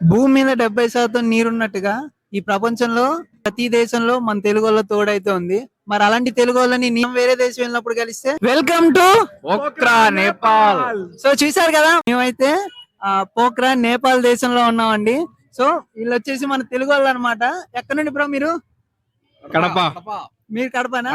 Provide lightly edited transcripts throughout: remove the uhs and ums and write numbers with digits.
భూమి మీద 70% నీరున్నట్టుగా ఈ ప్రపంచంలో ప్రతి దేశంలో మన తెలుగు వాళ్ళ తోడైతే ఉంది. మరి అలాంటి తెలుగు వాళ్ళని నేను వేరే దేశం వెళ్ళినప్పుడు కలిస్తే welcome to Pokhara Nepal. So చూసారు కదా, మేమైతే పోఖ్రా నేపాల్ దేశంలో ఉన్నామండి. సో వీళ్ళు వచ్చేసి మన తెలుగు వాళ్ళు అనమాట. ఎక్కడ నుండి బ్రో మీరు? కడప. మీరు కడపనా?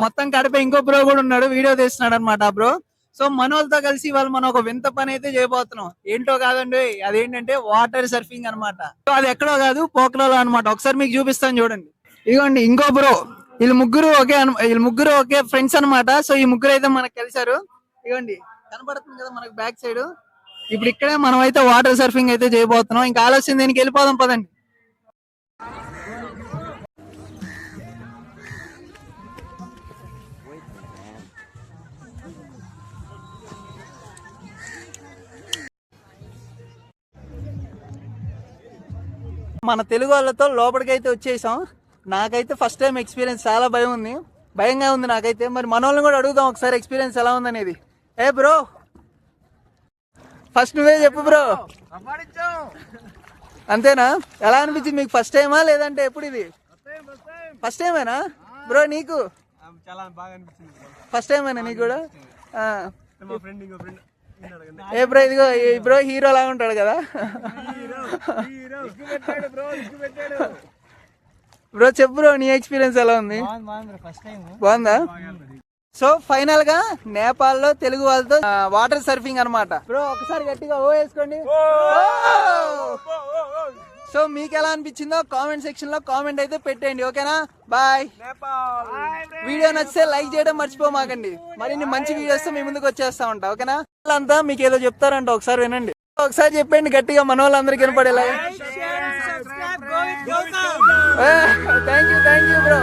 మొత్తం కడప. ఇంకో బ్రో కూడా ఉన్నాడు, వీడియో తీస్తున్నాడు అనమాట బ్రో. సో మన వాళ్ళతో కలిసి వాళ్ళు మనం ఒక వింత పని అయితే చేయబోతున్నాం. ఏంటో కాదండి, అదేంటంటే వాటర్ సర్ఫింగ్ అనమాట. సో అది ఎక్కడో కాదు, పోఖ్రాలో అనమాట. ఒకసారి మీకు చూపిస్తాను చూడండి. ఇదిగోండి ఇంకో బ్రో. వీళ్ళు ముగ్గురు ఒకే ఫ్రెండ్స్ అనమాట. సో ఈ ముగ్గురు అయితే మనకు కలిసారు. ఇదిగోండి కనబడుతుంది కదా మనకు బ్యాక్ సైడ్. ఇప్పుడు ఇక్కడే మనం అయితే వాటర్ సర్ఫింగ్ అయితే చేయబోతున్నాం. ఇంకా ఆలస్యం దీనికి వెళ్ళిపోదాం పదండి. మన తెలుగు వాళ్ళతో లోపలికైతే వచ్చేసాం. నాకైతే ఫస్ట్ టైం ఎక్స్పీరియన్స్ చాలా భయంగా ఉంది నాకైతే. మరి మన వాళ్ళని కూడా అడుగుదాం ఒకసారి ఎక్స్పీరియన్స్ ఎలా ఉందనేది. ఏ బ్రో, ఫస్ట్ నువ్వే చెప్పు బ్రో. అంతేనా? ఎలా అనిపించింది మీకు? ఫస్ట్ టైమా లేదంటే ఎప్పుడు ఇది? ఫస్ట్ టైమేనా బ్రో? నీకు చాలా బాగా అనిపించింది. ఫస్ట్ టైమేనా నీకు కూడా? ఏ బ్రో, ఇదిగో ఈ బ్రో హీరో లాగా ఉంటాడు కదా బ్రో. చెప్పు బ్రో, నీ ఎక్స్పీరియన్స్ ఎలా ఉంది? బాగుందా? సో ఫైనల్ గా నేపాల్ లో తెలుగు వాళ్ళతో వాటర్ సర్ఫింగ్ అనమాట. బ్రో ఒకసారి గట్టిగా ఓ వేసుకోండి. సో మీకు ఎలా అనిపించిందో కామెంట్ సెక్షన్ లో కామెంట్ అయితే పెట్టండి. ఓకేనా? బాయ్. వీడియో నచ్చితే లైక్ చేయడం మర్చిపోమాకండి. మరిన్ని మంచి వీడియోస్ మీ ముందుకు వచ్చేస్తా ఉంటా. ఓకేనా? వాళ్ళంతా మీకు ఏదో చెప్తారంట, ఒకసారి వినండి. ఒకసారి చెప్పండి గట్టిగా, మన వాళ్ళందరికీ వినపడేలా. Thank you bro.